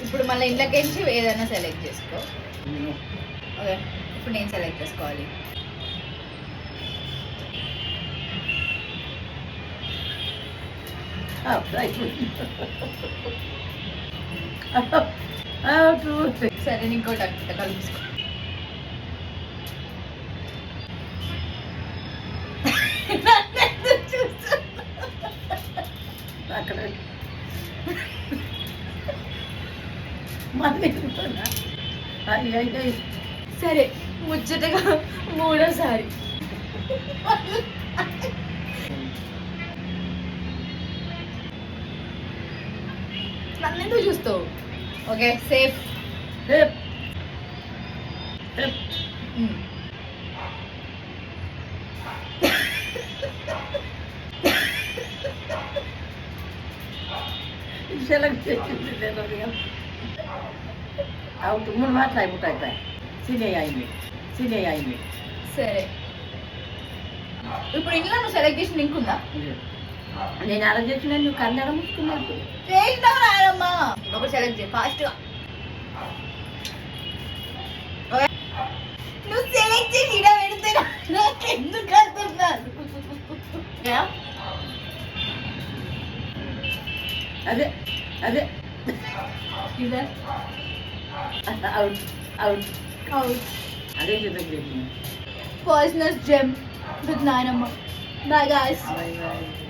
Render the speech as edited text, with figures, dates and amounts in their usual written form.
ఇప్పుడు మళ్ళీ ఇంట్లోకించి ఏదైనా సెలెక్ట్ చేసుకో. ఓకే, ఇప్పుడు నేను సెలెక్ట్ చేసుకోవాలి. సరే ఇంకోటి అట్ట కలుపుకో. అక్కడ సరే ముచ్చటగా మూడోసారి నన్నెందుకు చూస్తావు? Okay, safe. సెలెక్ట్ చేసింది అవుట్ మూడు మాటలు అయిపోతాయి. సినే అయింది. సరే ఇప్పుడు ఇంట్లో నువ్వు సెలెక్ట్ చేసిన లింక్ ఉందా? నేను అలా చేసిన నువ్వు కన్నడ ముట్టుకున్నావు. చేసినావు రాయమ్మా. ఒకటి సెలెక్ట్ చేయి ఫాస్ట్గా. నువ్వు సెలెక్ట్ చేసి ఇలా పెడితే నాకు ఎందుకు అంటున్నాను? అదే ఇదే అవుట్ అవుట్. అదే చెప్పేసి పర్సనల్ జెమ్ విత్ నాయనమ్మ. Bye guys. Bye.